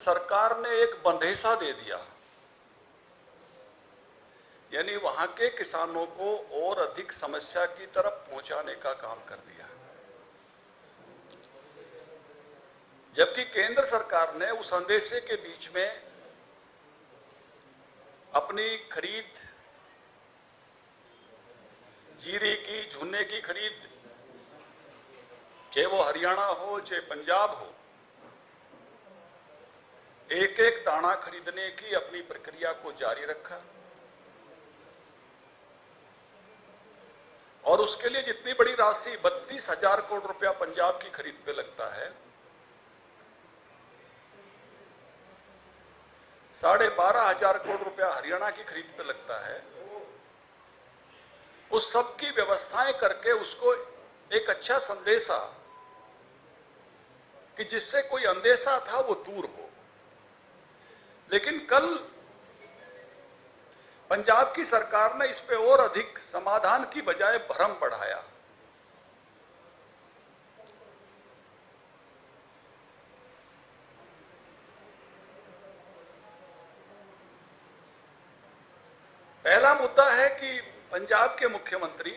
सरकार ने एक बंधेसा दे दिया, यानी वहां के किसानों को और अधिक समस्या की तरफ पहुंचाने का काम कर दिया। जबकि केंद्र सरकार ने उस अंदेशे के बीच में अपनी खरीद, जीरे की, झुन्ने की खरीद, चाहे वो हरियाणा हो चाहे पंजाब हो, एक एक दाना खरीदने की अपनी प्रक्रिया को जारी रखा। और उसके लिए जितनी बड़ी राशि 32,000 करोड़ रुपया पंजाब की खरीद पे लगता है, 12,500 करोड़ रुपया हरियाणा की खरीद पे लगता है, उस सब की व्यवस्थाएं करके उसको एक अच्छा संदेशा कि जिससे कोई अंदेशा था वो दूर हो। लेकिन कल पंजाब की सरकार ने इस पे और अधिक समाधान की बजाय भ्रम बढ़ाया। पहला मुद्दा है कि पंजाब के मुख्यमंत्री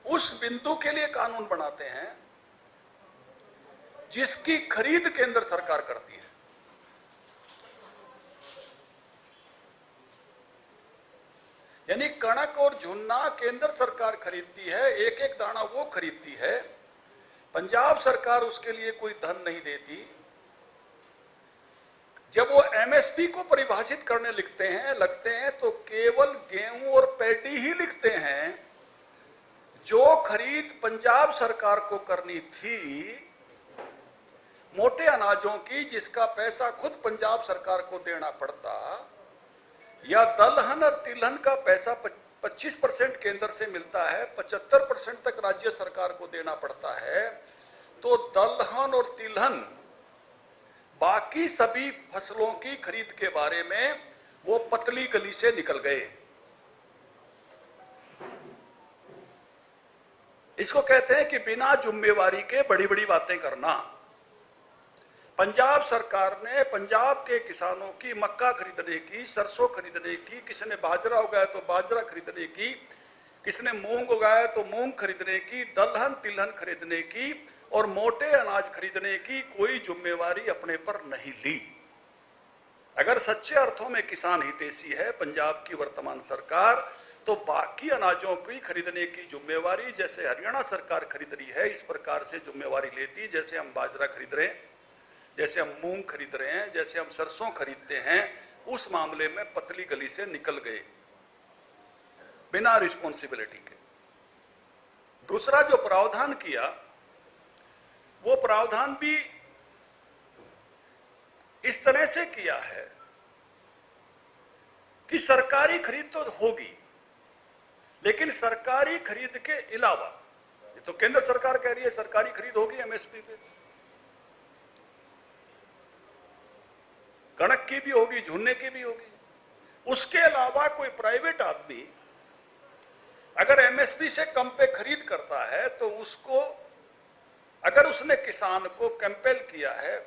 उस बिंदु के लिए कानून बनाते हैं जिसकी खरीद केंद्र सरकार करती है। यानी कणक और झुन्ना केंद्र सरकार खरीदती है, एक एक दाना वो खरीदती है, पंजाब सरकार उसके लिए कोई धन नहीं देती। जब वो एमएसपी को परिभाषित करने लगते हैं तो केवल गेहूं और पैडी ही लिखते हैं। जो खरीद पंजाब सरकार को करनी थी मोटे अनाजों की, जिसका पैसा खुद पंजाब सरकार को देना पड़ता, या दलहन और तिलहन का पैसा 25% केंद्र से मिलता है, 75% तक राज्य सरकार को देना पड़ता है, तो दलहन और तिलहन बाकी सभी फसलों की खरीद के बारे में वो पतली गली से निकल गए। इसको कहते हैं कि बिना जिम्मेवारी के बड़ी बड़ी बातें करना। पंजाब सरकार ने पंजाब के किसानों की मक्का खरीदने की, सरसों खरीदने की, किसी ने बाजरा उगाया तो बाजरा खरीदने की, किसी ने मूंग उगाया तो मूंग खरीदने की, दलहन तिलहन खरीदने की और मोटे अनाज खरीदने की कोई जिम्मेवारी अपने पर नहीं ली। अगर सच्चे अर्थों में किसान हितैषी है पंजाब की वर्तमान सरकार, तो बाकी अनाजों की खरीदने की जिम्मेवारी जैसे हरियाणा सरकार खरीद रही है इस प्रकार से जिम्मेवारी लेती। जैसे हम बाजरा खरीद रहे हैं, जैसे हम मूंग खरीद रहे हैं, जैसे हम सरसों खरीदते हैं, उस मामले में पतली गली से निकल गए बिना रिस्पॉन्सिबिलिटी के। दूसरा जो प्रावधान किया वो प्रावधान भी इस तरह से किया है कि सरकारी खरीद तो होगी, लेकिन सरकारी खरीद के अलावा, ये तो केंद्र सरकार कह रही है सरकारी खरीद होगी एमएसपी पे, कणक की भी होगी, झुन्ने की भी होगी। उसके अलावा कोई प्राइवेट आदमी अगर एमएसपी से कम पे खरीद करता है तो उसको, अगर उसने किसान को कंपेल किया है,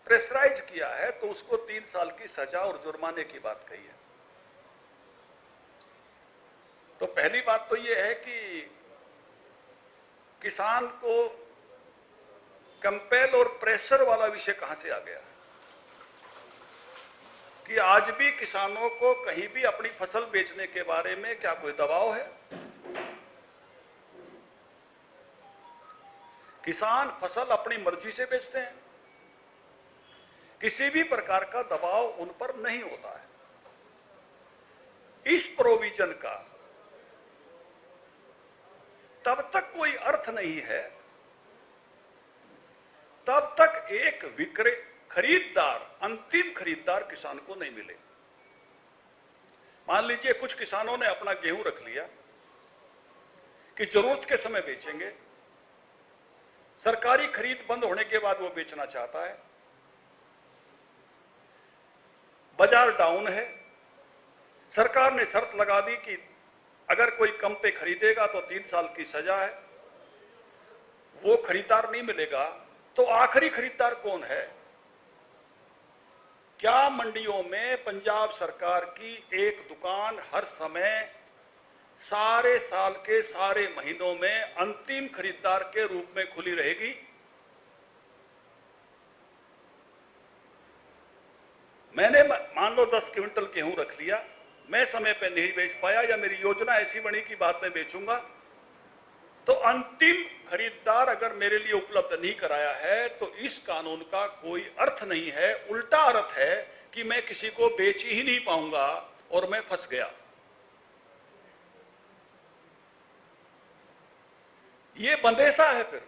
प्रेशराइज किया है, तो उसको 3 साल की सजा और जुर्माने की बात कही है। तो पहली बात तो यह है कि किसान को कंपेल और प्रेशर वाला विषय कहां से आ गया कि आज भी किसानों को कहीं भी अपनी फसल बेचने के बारे में क्या कोई दबाव है? किसान फसल अपनी मर्जी से बेचते हैं, किसी भी प्रकार का दबाव उन पर नहीं होता है। इस प्रोविजन का तब तक कोई अर्थ नहीं है तब तक एक खरीददार, अंतिम खरीददार किसान को नहीं मिले। मान लीजिए कुछ किसानों ने अपना गेहूं रख लिया कि जरूरत के समय बेचेंगे, सरकारी खरीद बंद होने के बाद वो बेचना चाहता है, बाजार डाउन है, सरकार ने शर्त लगा दी कि अगर कोई कम पे खरीदेगा तो 3 साल की सजा है। वो खरीदार नहीं मिलेगा, तो आखिरी खरीदार कौन है? क्या मंडियों में पंजाब सरकार की एक दुकान हर समय सारे साल के सारे महीनों में अंतिम खरीदार के रूप में खुली रहेगी? मैंने मान लो 10 क्विंटल गेहूं रख लिया, मैं समय पे नहीं बेच पाया या मेरी योजना ऐसी बनी कि बाद में बेचूंगा, तो अंतिम खरीदार अगर मेरे लिए उपलब्ध नहीं कराया है तो इस कानून का कोई अर्थ नहीं है। उल्टा अर्थ है कि मैं किसी को बेच ही नहीं पाऊंगा और मैं फंस गया। ये बंदेसा है, फिर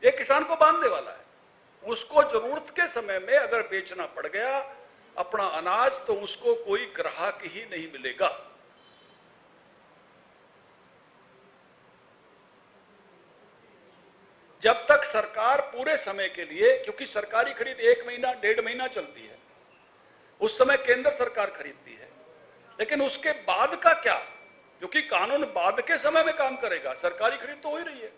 ये किसान को बांधने वाला है। उसको जरूरत के समय में अगर बेचना पड़ गया अपना अनाज, तो उसको कोई ग्राहक ही नहीं मिलेगा। जब तक सरकार पूरे समय के लिए, क्योंकि सरकारी खरीद 1 महीना 1.5 महीना चलती है, उस समय केंद्र सरकार खरीदती है, लेकिन उसके बाद का क्या? क्योंकि कानून बाद के समय में काम करेगा, सरकारी खरीद तो हो ही रही है।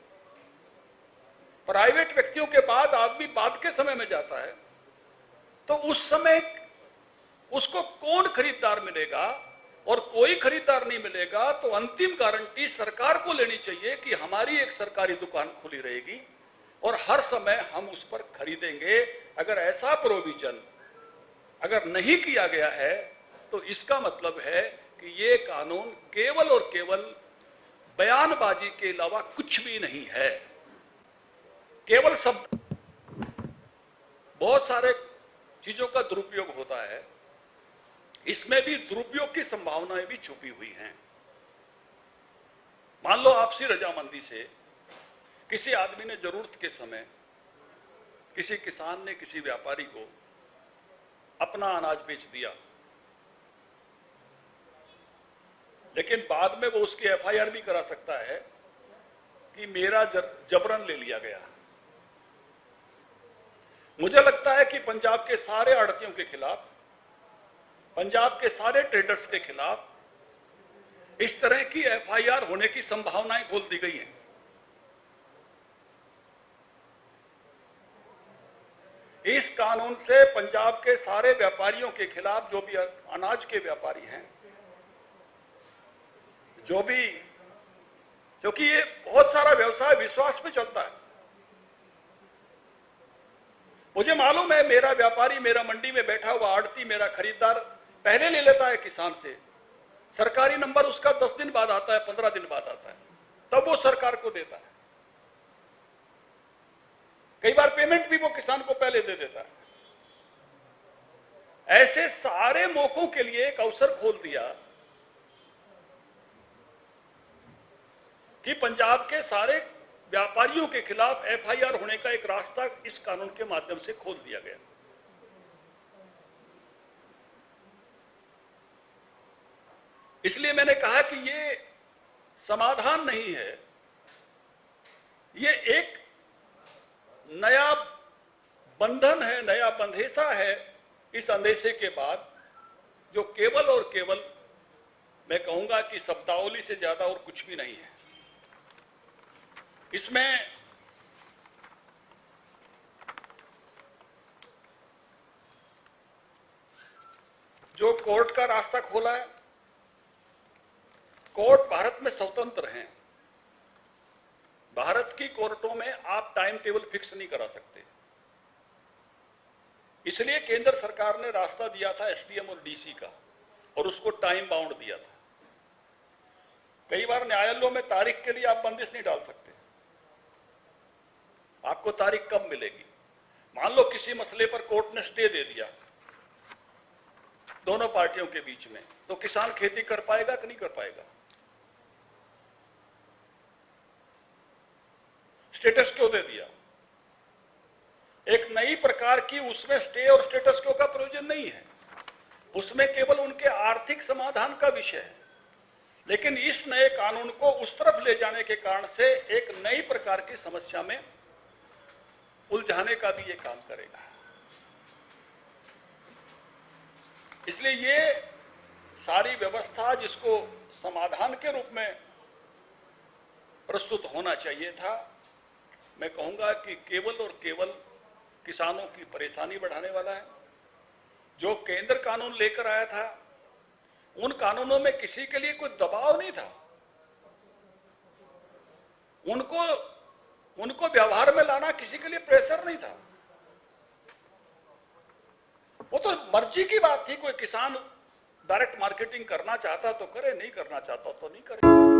प्राइवेट व्यक्तियों के बाद आदमी बाद के समय में जाता है, तो उस समय उसको कौन खरीदार मिलेगा? और कोई खरीदार नहीं मिलेगा तो अंतिम गारंटी सरकार को लेनी चाहिए कि हमारी एक सरकारी दुकान खुली रहेगी और हर समय हम उस पर खरीदेंगे। अगर ऐसा प्रोविजन अगर नहीं किया गया है तो इसका मतलब है कि ये कानून केवल और केवल बयानबाजी के अलावा कुछ भी नहीं है, केवल शब्द। बहुत सारे चीजों का दुरुपयोग होता है, इसमें भी दुरुपयोग की संभावनाएं भी छुपी हुई हैं। मान लो आपसी रजामंदी से किसी आदमी ने जरूरत के समय, किसी किसान ने किसी व्यापारी को अपना अनाज बेच दिया, लेकिन बाद में वो उसकी एफआईआर भी करा सकता है कि मेरा जबरन ले लिया गया। मुझे लगता है कि पंजाब के सारे आड़तियों के खिलाफ, पंजाब के सारे ट्रेडर्स के खिलाफ इस तरह की एफआईआर होने की संभावनाएं खोल दी गई हैं। इस कानून से पंजाब के सारे व्यापारियों के खिलाफ, जो भी अनाज के व्यापारी हैं, जो भी, क्योंकि ये बहुत सारा व्यवसाय विश्वास पे चलता है। मुझे मालूम है मेरा व्यापारी, मेरा मंडी में बैठा हुआ आड़ती, मेरा खरीदार पहले ले लेता है किसान से, सरकारी नंबर उसका 10 दिन बाद आता है, 15 दिन बाद आता है, तब वो सरकार को देता है। कई बार पेमेंट भी वो किसान को पहले दे देता है। ऐसे सारे मौकों के लिए एक अवसर खोल दिया कि पंजाब के सारे व्यापारियों के खिलाफ एफआईआर होने का एक रास्ता इस कानून के माध्यम से खोल दिया गया। इसलिए मैंने कहा कि ये समाधान नहीं है, ये एक नया बंधन है, नया बंधेसा है इस अंदेशे के बाद, जो केवल और केवल मैं कहूंगा कि शब्दावली से ज्यादा और कुछ भी नहीं है। इसमें जो कोर्ट का रास्ता खोला है, कोर्ट भारत में स्वतंत्र हैं। भारत की कोर्टों में आप टाइम टेबल फिक्स नहीं करा सकते। इसलिए केंद्र सरकार ने रास्ता दिया था एसडीएम और डीसी का, और उसको टाइम बाउंड दिया था। कई बार न्यायालयों में तारीख के लिए आप बंदिश नहीं डाल सकते, आपको तारीख कब मिलेगी। मान लो किसी मसले पर कोर्ट ने स्टे दे दिया दोनों पार्टियों के बीच में, तो किसान खेती कर पाएगा कि नहीं कर पाएगा? स्टेटस क्यों दे दिया? एक नई प्रकार की, उसमें स्टे और स्टेटस क्यों का प्रयोजन नहीं है, उसमें केवल उनके आर्थिक समाधान का विषय है। लेकिन इस नए कानून को उस तरफ ले जाने के कारण से एक नई प्रकार की समस्या में उलझाने का भी ये काम करेगा। इसलिए ये सारी व्यवस्था जिसको समाधान के रूप में प्रस्तुत होना चाहिए था, मैं कहूंगा कि केवल और केवल किसानों की परेशानी बढ़ाने वाला है। जो केंद्र कानून लेकर आया था, उन कानूनों में किसी के लिए कोई दबाव नहीं था। उनको व्यवहार में लाना किसी के लिए प्रेशर नहीं था। वो तो मर्जी की बात थी। कोई किसान डायरेक्ट मार्केटिंग करना चाहता तो करे, नहीं करना चाहता तो नहीं करे।